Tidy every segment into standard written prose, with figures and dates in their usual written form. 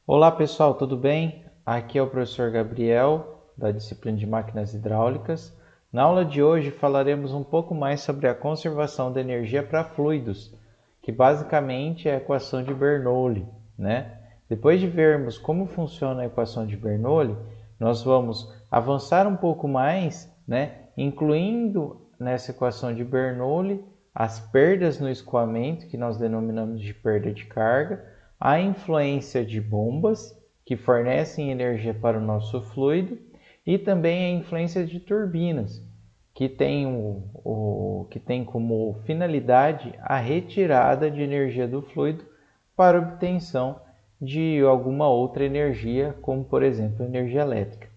Olá pessoal, tudo bem? Aqui é o professor Gabriel, da disciplina de Máquinas Hidráulicas. Na aula de hoje falaremos um pouco mais sobre a conservação de energia para fluidos, que basicamente é a equação de Bernoulli, né? Depois de vermos como funciona a equação de Bernoulli, nós vamos avançar um pouco mais, né? Incluindo nessa equação de Bernoulli as perdas no escoamento, que nós denominamos de perda de carga, a influência de bombas, que fornecem energia para o nosso fluido, e também a influência de turbinas, que tem como finalidade a retirada de energia do fluido para obtenção de alguma outra energia, como por exemplo energia elétrica.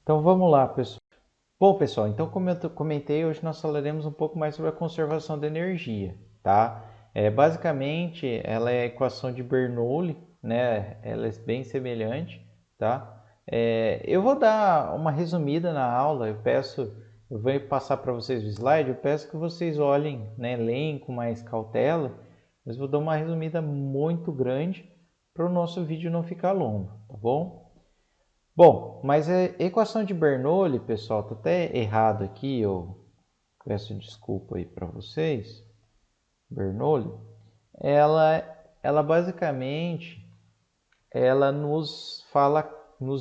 Então vamos lá, pessoal. Bom, pessoal, então como eu comentei, hoje nós falaremos um pouco mais sobre a conservação da energia, tá? Basicamente, ela é a equação de Bernoulli, né? Ela é bem semelhante, tá? Eu vou dar uma resumida na aula, eu vou passar para vocês o slide, eu peço que vocês olhem, né, leem com mais cautela, mas vou dar uma resumida muito grande para o nosso vídeo não ficar longo, tá bom? Bom, mas a equação de Bernoulli, pessoal, tá até errado aqui, eu peço desculpa aí para vocês. Bernoulli, ela, ela basicamente, ela nos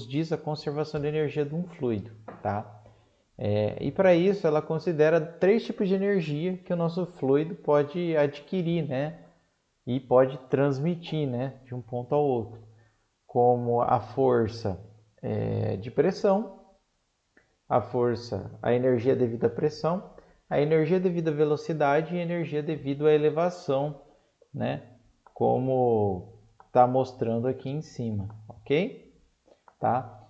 diz a conservação de energia de um fluido, tá? E para isso ela considera três tipos de energia que o nosso fluido pode adquirir, né? E pode transmitir, né? De um ponto ao outro, como a força de pressão, a energia devido à pressão, a energia devido à velocidade e a energia devido à elevação, né? Como está mostrando aqui em cima, ok? Tá?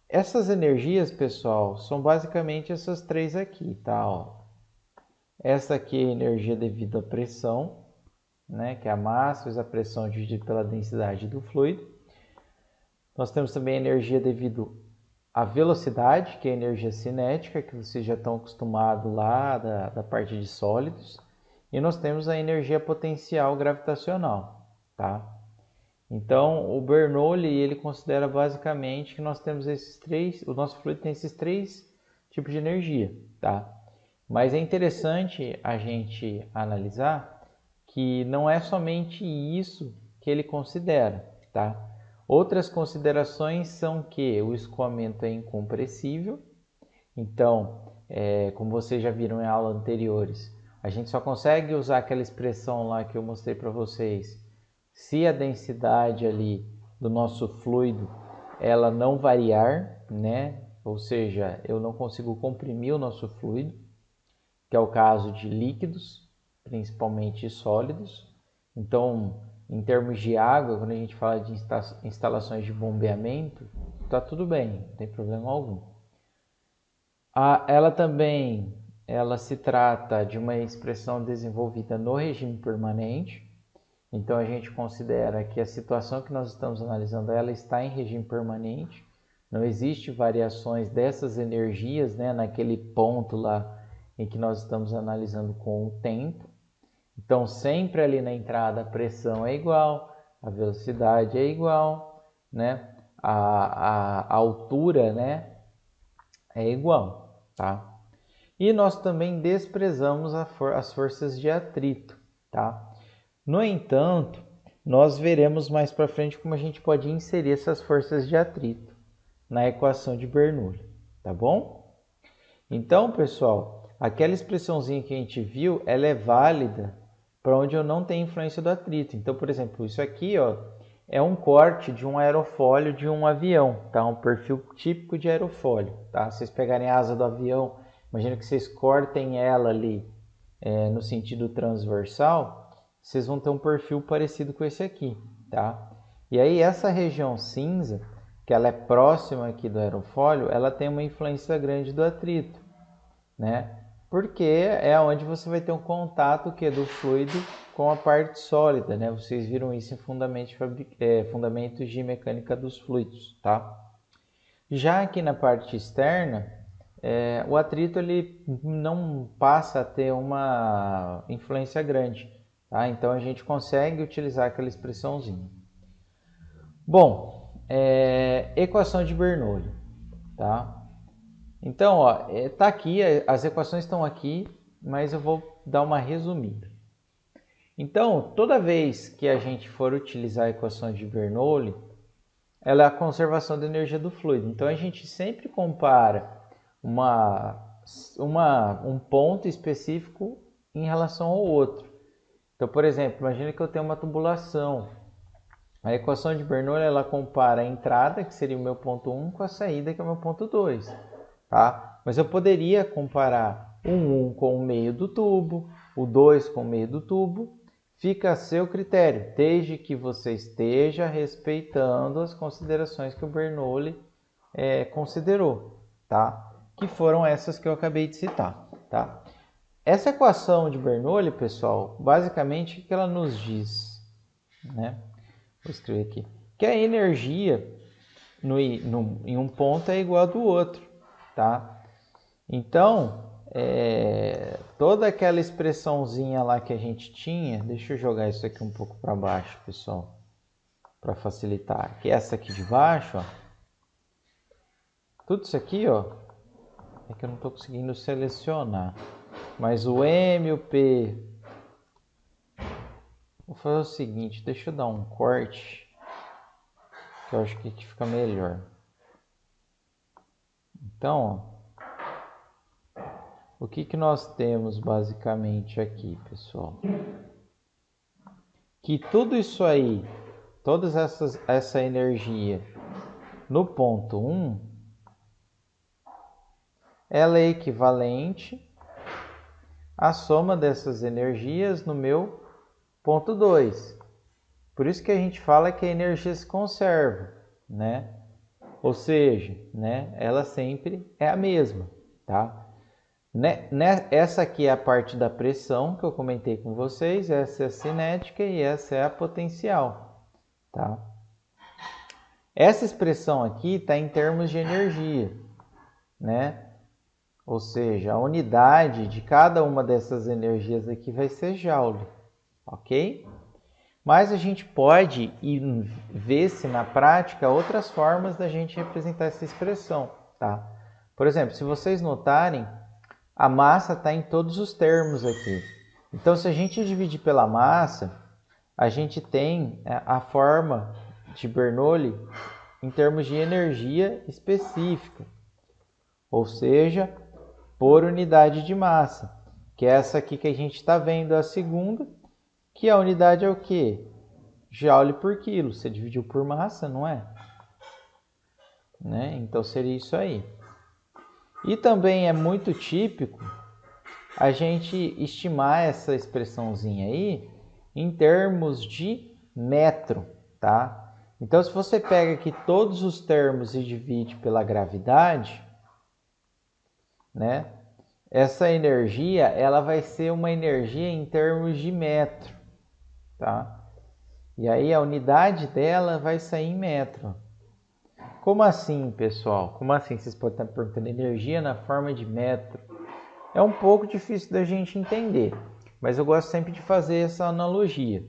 Essas energias, pessoal, são basicamente essas três aqui, tá? Ó. Essa aqui é a energia devido à pressão, né? Que é a massa vezes a pressão dividida pela densidade do fluido. Nós temos também a energia devido à velocidade, que é a energia cinética, que vocês já estão acostumados lá da parte de sólidos. E nós temos a energia potencial gravitacional, tá? Então, o Bernoulli ele considera basicamente que nós temos o nosso fluido tem esses três tipos de energia, tá? Mas é interessante a gente analisar que não é somente isso que ele considera, tá? Outras considerações são que o escoamento é incompressível, então, como vocês já viram em aulas anteriores, a gente só consegue usar aquela expressão lá que eu mostrei para vocês se a densidade ali do nosso fluido ela não variar, né? Ou seja, eu não consigo comprimir o nosso fluido, que é o caso de líquidos, principalmente sólidos. Então, em termos de água, quando a gente fala de instalações de bombeamento, está tudo bem, não tem problema algum. Ela se trata de uma expressão desenvolvida no regime permanente. Então a gente considera que a situação que nós estamos analisando ela está em regime permanente. Não existe variações dessas energias, né, naquele ponto lá em que nós estamos analisando com o tempo. Então sempre ali na entrada a pressão é igual, a velocidade é igual, né? A altura, né, é igual, tá? E nós também desprezamos as forças de atrito, tá? No entanto, nós veremos mais para frente como a gente pode inserir essas forças de atrito na equação de Bernoulli, tá bom? Então, pessoal, aquela expressãozinha que a gente viu, ela é válida para onde eu não tenho influência do atrito. Então, por exemplo, isso aqui, ó, é um corte de um aerofólio de um avião, tá? Um perfil típico de aerofólio, tá? Se vocês pegarem a asa do avião, imagina que vocês cortem ela ali no sentido transversal, vocês vão ter um perfil parecido com esse aqui, tá? E aí essa região cinza, que ela é próxima aqui do aerofólio, ela tem uma influência grande do atrito, né? Porque é onde você vai ter um contato que é do fluido com a parte sólida, né? Vocês viram isso em fundamentos de mecânica dos fluidos, tá? Já aqui na parte externa, o atrito ele não passa a ter uma influência grande, tá? Então a gente consegue utilizar aquela expressãozinha. Bom, equação de Bernoulli, tá? Então, ó, tá aqui, as equações estão aqui, mas eu vou dar uma resumida. Então, toda vez que a gente for utilizar a equação de Bernoulli, ela é a conservação da energia do fluido. Então, a gente sempre compara um ponto específico em relação ao outro. Então, por exemplo, imagine que eu tenho uma tubulação. A equação de Bernoulli ela compara a entrada, que seria o meu ponto 1, com a saída, que é o meu ponto 2. Tá? Mas eu poderia comparar o 1 com o meio do tubo, o 2 com o meio do tubo. Fica a seu critério, desde que você esteja respeitando as considerações que o Bernoulli considerou, tá? Que foram essas que eu acabei de citar. Tá? Essa equação de Bernoulli, pessoal, basicamente o que ela nos diz, né? Vou escrever aqui, que a energia em um ponto é igual ao do outro, tá? Então, toda aquela expressãozinha lá que a gente tinha, deixa eu jogar isso aqui um pouco para baixo, pessoal, para facilitar. Que essa aqui de baixo, ó, tudo isso aqui, ó, é que eu não estou conseguindo selecionar, mas o M, o P, vou fazer o seguinte, deixa eu dar um corte, que eu acho que aqui fica melhor. Então, ó, o que nós temos basicamente aqui, pessoal? Que tudo isso aí, toda essa energia no ponto 1, ela é equivalente à soma dessas energias no meu ponto 2. Por isso que a gente fala que a energia se conserva, né? Ou seja, né, ela sempre é a mesma, tá? Essa aqui é a parte da pressão que eu comentei com vocês, essa é a cinética e essa é a potencial, tá? Essa expressão aqui está em termos de energia, né? Ou seja, a unidade de cada uma dessas energias aqui vai ser joule, ok? Mas a gente pode ver se na prática outras formas da gente representar essa expressão, tá? Por exemplo, se vocês notarem, a massa está em todos os termos aqui. Então, se a gente dividir pela massa, a gente tem a forma de Bernoulli em termos de energia específica, ou seja, por unidade de massa, que é essa aqui que a gente está vendo, a segunda, que a unidade é o quê? Joule por quilo. Você dividiu por massa, não é? Né? Então, seria isso aí. E também é muito típico a gente estimar essa expressãozinha aí em termos de metro, tá? Então, se você pega aqui todos os termos e divide pela gravidade, né? Essa energia, ela vai ser uma energia em termos de metro, tá? E aí a unidade dela vai sair em metro. Como assim, pessoal? Como assim? Vocês podem estar perguntando, energia na forma de metro. É um pouco difícil da gente entender, mas eu gosto sempre de fazer essa analogia.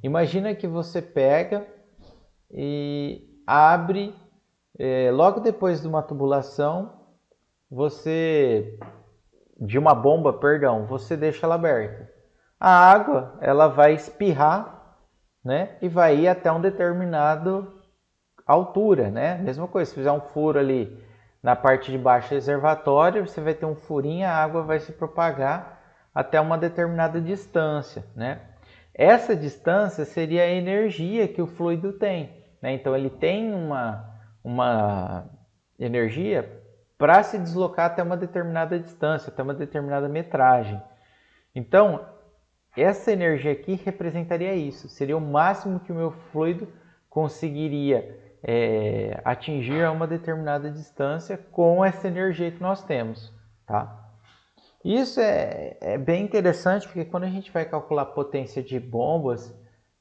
Imagina que você pega e abre, logo depois de uma tubulação, de uma bomba, perdão, você deixa ela aberta. A água, ela vai espirrar, né, e vai ir até um determinado altura, né? Mesma coisa, se fizer um furo ali na parte de baixo do reservatório, você vai ter um furinho, a água vai se propagar até uma determinada distância, né? Essa distância seria a energia que o fluido tem, né? Então ele tem uma energia para se deslocar até uma determinada distância, até uma determinada metragem. Então, essa energia aqui representaria isso, seria o máximo que o meu fluido conseguiria atingir a uma determinada distância com essa energia que nós temos, tá? Isso é bem interessante, porque quando a gente vai calcular a potência de bombas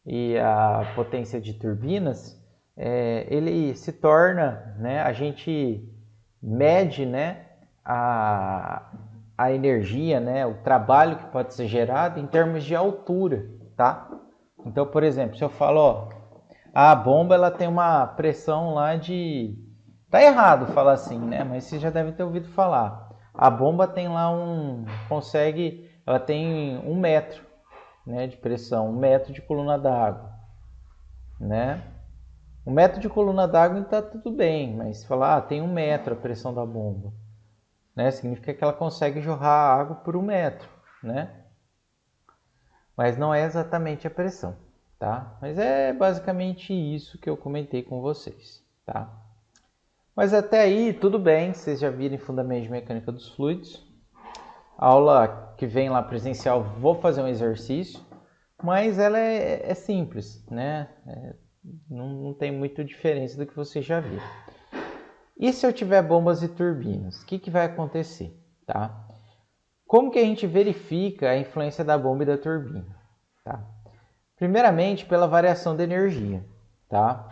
e a potência de turbinas, ele se torna, né, a gente mede, né, a energia, né, o trabalho que pode ser gerado em termos de altura, tá? Então, por exemplo, se eu falo, ó, a bomba ela tem uma pressão lá de... Tá errado falar assim, né? Mas você já deve ter ouvido falar. A bomba tem lá ela tem 1 metro, né, de pressão, 1 metro de coluna d'água, né? 1 metro de coluna d'água está tudo bem, mas se falar, tem 1 metro a pressão da bomba, né? Significa que ela consegue jorrar água por 1 metro, né? Mas não é exatamente a pressão, tá? Mas é basicamente isso que eu comentei com vocês, tá? Mas até aí, tudo bem, vocês já viram Fundamentos de Mecânica dos Fluidos. A aula que vem lá presencial, vou fazer um exercício, mas ela é simples, né? Não tem muita diferença do que vocês já viram. E se eu tiver bombas e turbinas, o que vai acontecer, tá? Como que a gente verifica a influência da bomba e da turbina? Tá? Primeiramente, pela variação de energia. Tá?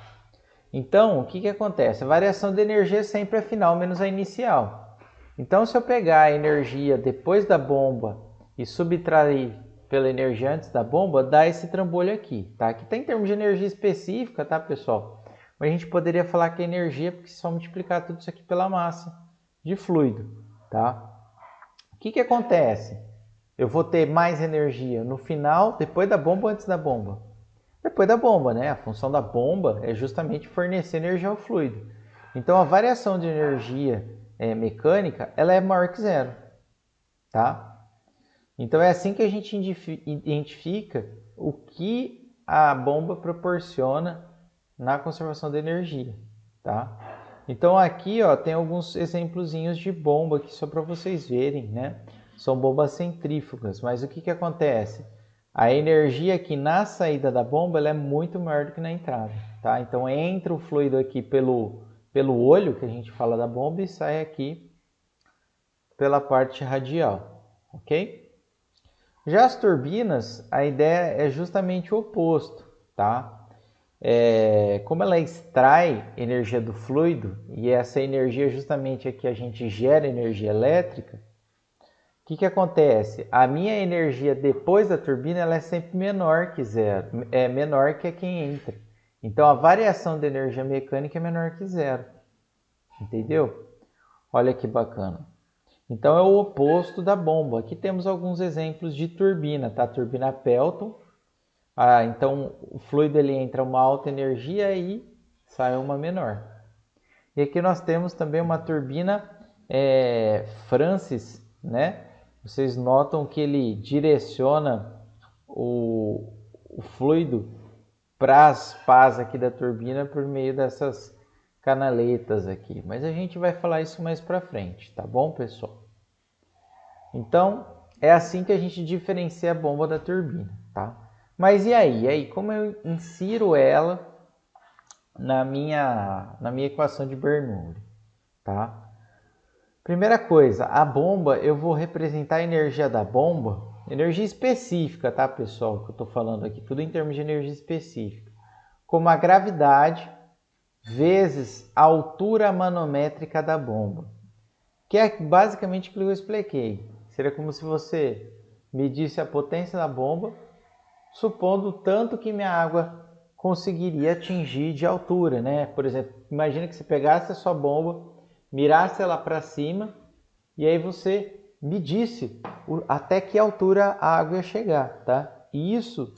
Então, o que acontece? A variação de energia sempre é final menos a inicial. Então, se eu pegar a energia depois da bomba e subtrair pela energia antes da bomba, dá esse trambolho aqui. Tá? Aqui está em termos de energia específica, tá, pessoal? Mas a gente poderia falar que é energia, porque se só multiplicar tudo isso aqui pela massa de fluido. Tá? O que acontece? Eu vou ter mais energia no final, depois da bomba ou antes da bomba? Depois da bomba, né? A função da bomba é justamente fornecer energia ao fluido. Então, a variação de energia mecânica, ela é maior que zero, tá? Então, é assim que a gente identifica o que a bomba proporciona na conservação de energia, tá? Então, aqui, ó, tem alguns exemplozinhos de bomba aqui só para vocês verem, né? São bombas centrífugas, mas o que acontece? A energia aqui na saída da bomba ela é muito maior do que na entrada, tá? Então entra o fluido aqui pelo olho, que a gente fala da bomba, e sai aqui pela parte radial, ok? Já as turbinas, a ideia é justamente o oposto, tá? Como ela extrai energia do fluido, e essa energia justamente é que a gente gera energia elétrica, o que acontece? A minha energia depois da turbina ela é sempre menor que zero, é menor que a que entra. Então a variação de energia mecânica é menor que zero. Entendeu? Olha que bacana. Então é o oposto da bomba. Aqui temos alguns exemplos de turbina, tá? Turbina Pelton. Então o fluido ele entra uma alta energia e sai uma menor. E aqui nós temos também uma turbina Francis, né? Vocês notam que ele direciona o fluido para as pás aqui da turbina por meio dessas canaletas aqui. Mas a gente vai falar isso mais para frente, tá bom, pessoal? Então, é assim que a gente diferencia a bomba da turbina, tá? Mas e aí? Como eu insiro ela na minha equação de Bernoulli, tá? Primeira coisa, a bomba, eu vou representar a energia da bomba, energia específica, tá, pessoal? Que eu estou falando aqui, tudo em termos de energia específica, como a gravidade vezes a altura manométrica da bomba, que é basicamente aquilo que eu expliquei. Seria como se você medisse a potência da bomba, supondo o tanto que minha água conseguiria atingir de altura, né? Por exemplo, imagina que você pegasse a sua bomba, mirasse ela para cima e aí você medisse até que altura a água ia chegar, tá? E isso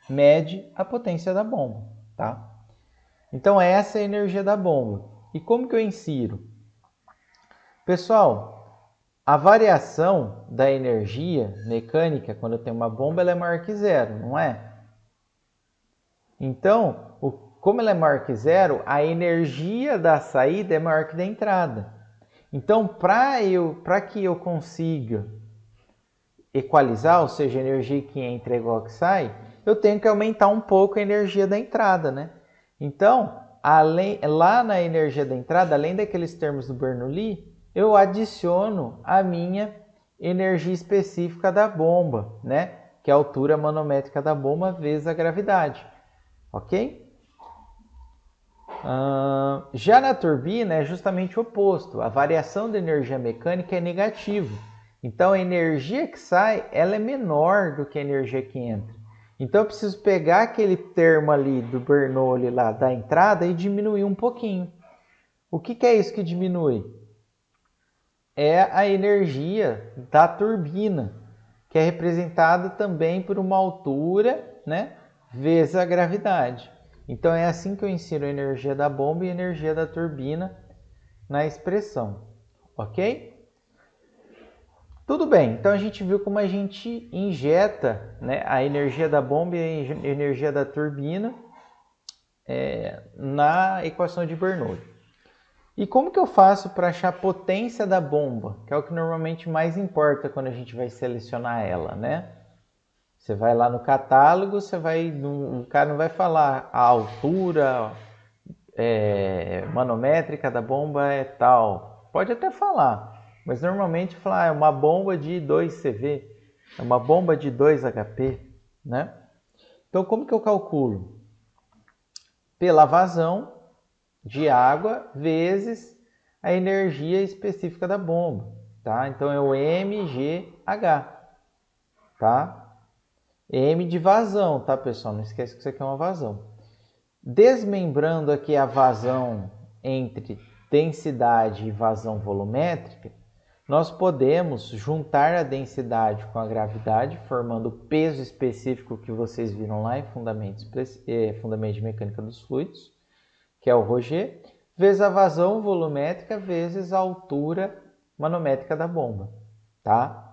mede a potência da bomba, tá? Então essa é a energia da bomba. E como que eu insiro? Pessoal, a variação da energia mecânica quando eu tenho uma bomba ela é maior que zero, não é? Então, como ela é maior que zero, a energia da saída é maior que da entrada. Então, para que eu consiga equalizar, ou seja, a energia que entra é igual a que sai, eu tenho que aumentar um pouco a energia da entrada, né? Então, lá na energia da entrada, além daqueles termos do Bernoulli, eu adiciono a minha energia específica da bomba, né? Que é a altura manométrica da bomba vezes a gravidade, ok? Já na turbina é justamente o oposto. A variação da energia mecânica é negativa. Então a energia que sai ela é menor do que a energia que entra. Então eu preciso pegar aquele termo ali do Bernoulli lá da entrada e diminuir um pouquinho. O que é isso que diminui? É a energia da turbina, que é representada também por uma altura, né, vezes a gravidade. Então é assim que eu insiro a energia da bomba e a energia da turbina na expressão, ok? Tudo bem, então a gente viu como a gente injeta, né, a energia da bomba e a energia da turbina na equação de Bernoulli. E como que eu faço para achar a potência da bomba, que é o que normalmente mais importa quando a gente vai selecionar ela, né? Você vai lá no catálogo, o cara não vai falar a altura manométrica da bomba é tal. Pode até falar, mas normalmente falar é uma bomba de 2 CV, é uma bomba de 2 HP, né? Então como que eu calculo? Pela vazão de água vezes a energia específica da bomba, tá? Então é o mgh, tá? M de vazão, tá, pessoal? Não esquece que isso aqui é uma vazão. Desmembrando aqui a vazão entre densidade e vazão volumétrica, nós podemos juntar a densidade com a gravidade, formando o peso específico que vocês viram lá em Fundamentos de Mecânica dos Fluidos, que é o ρg, vezes a vazão volumétrica vezes a altura manométrica da bomba, tá?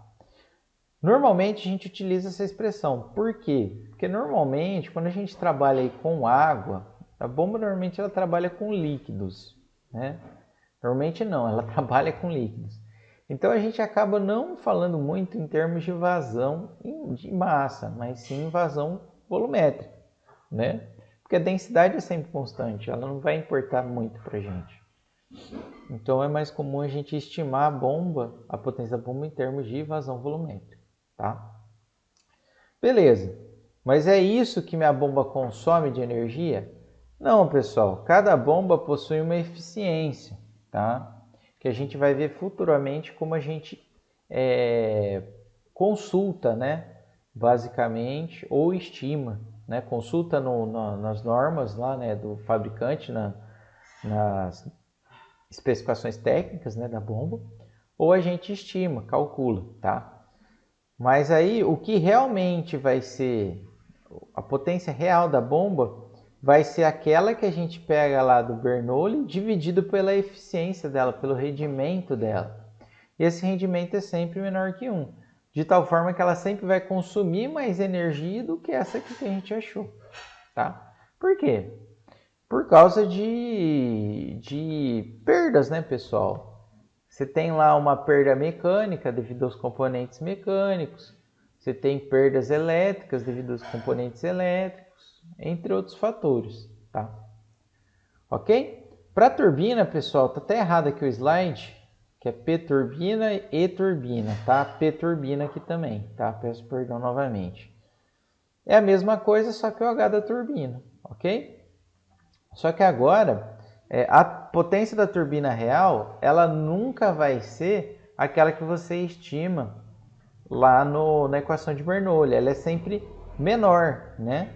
Normalmente a gente utiliza essa expressão. Por quê? Porque normalmente quando a gente trabalha aí com água, a bomba normalmente ela trabalha com líquidos, né? Normalmente não, ela trabalha com líquidos. Então a gente acaba não falando muito em termos de vazão de massa, mas sim em vazão volumétrica, né? Porque a densidade é sempre constante, ela não vai importar muito para a gente. Então é mais comum a gente estimar a bomba, a potência da bomba em termos de vazão volumétrica, tá? Beleza, mas é isso que minha bomba consome de energia? Não, pessoal, cada bomba possui uma eficiência, tá? Que a gente vai ver futuramente como a gente consulta, né? Basicamente, ou estima, né? Consulta nas normas lá, né, do fabricante, nas especificações técnicas, né, da bomba, ou a gente estima, calcula, tá? Mas aí o que realmente vai ser a potência real da bomba vai ser aquela que a gente pega lá do Bernoulli dividido pela eficiência dela, pelo rendimento dela. E esse rendimento é sempre menor que 1, de tal forma que ela sempre vai consumir mais energia do que essa que a gente achou, tá? Por quê? Por causa de perdas, né, pessoal? Você tem lá uma perda mecânica devido aos componentes mecânicos, você tem perdas elétricas devido aos componentes elétricos, entre outros fatores, tá? Ok? Para a turbina, pessoal, tá até errado aqui o slide, que é P turbina e turbina, tá? P turbina aqui também, tá? Peço perdão novamente. É a mesma coisa, só que o H da turbina, ok? Só que agora, a potência da turbina real, ela nunca vai ser aquela que você estima lá na equação de Bernoulli. Ela é sempre menor, né?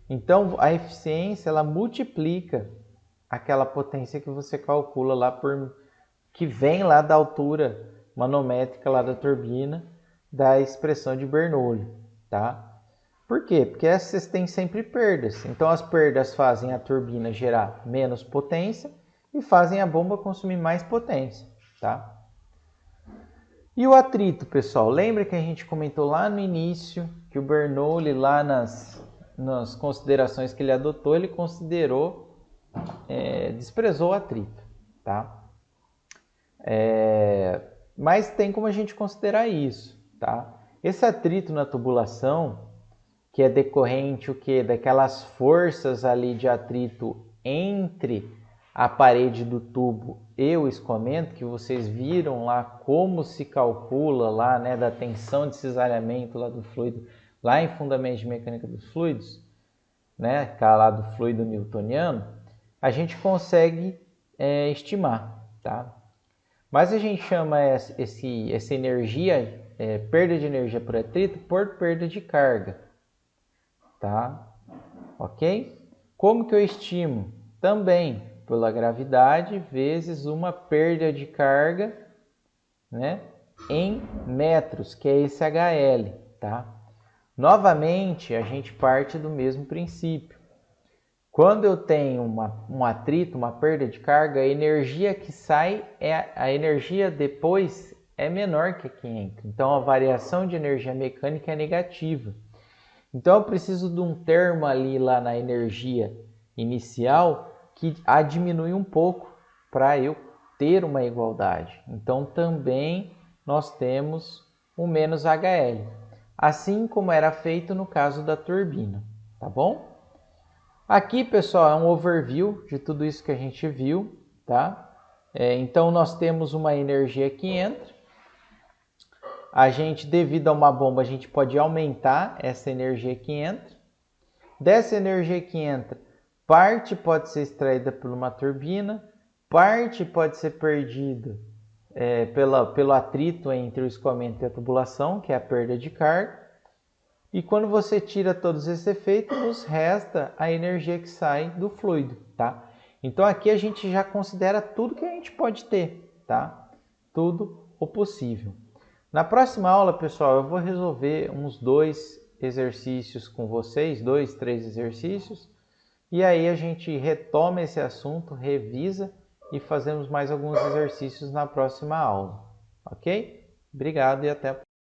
Então, a eficiência, ela multiplica aquela potência que você calcula lá, que vem lá da altura manométrica lá da turbina, da expressão de Bernoulli, tá? Por quê? Porque essas têm sempre perdas. Então as perdas fazem a turbina gerar menos potência e fazem a bomba consumir mais potência, tá? E o atrito, pessoal? Lembra que a gente comentou lá no início que o Bernoulli, lá nas considerações que ele adotou, ele desprezou o atrito, tá? Mas tem como a gente considerar isso, tá? Esse atrito na tubulação, que é decorrente o quê? Daquelas forças ali de atrito entre a parede do tubo e o escoamento, que vocês viram lá como se calcula lá, né, da tensão de cisalhamento lá do fluido, lá em Fundamentos de Mecânica dos Fluidos, né, lá do fluido newtoniano, a gente consegue estimar, tá? Mas a gente chama essa energia, perda de energia por atrito, por perda de carga. tá? Ok? Como que eu estimo? Também pela gravidade vezes uma perda de carga, né, em metros, que é esse HL, tá? Novamente, a gente parte do mesmo princípio. Quando eu tenho um atrito, uma perda de carga, a energia que sai, a energia depois é menor que a que entra. Então, a variação de energia mecânica é negativa. Então, eu preciso de um termo ali lá na energia inicial que a diminui um pouco para eu ter uma igualdade. Então, também nós temos o menos HL, assim como era feito no caso da turbina, tá bom? Aqui, pessoal, é um overview de tudo isso que a gente viu, tá? Então, nós temos uma energia que entra. A gente, devido a uma bomba, a gente pode aumentar essa energia que entra. Dessa energia que entra, parte pode ser extraída por uma turbina, parte pode ser perdida pelo atrito entre o escoamento e a tubulação, que é a perda de carga. E quando você tira todos esses efeitos, nos resta a energia que sai do fluido, tá? Então aqui a gente já considera tudo que a gente pode ter, tá? Tudo o possível. Na próxima aula, pessoal, eu vou resolver uns 2 exercícios com vocês, 2, 3 exercícios, e aí a gente retoma esse assunto, revisa e fazemos mais alguns exercícios na próxima aula, ok? Obrigado e até a próxima.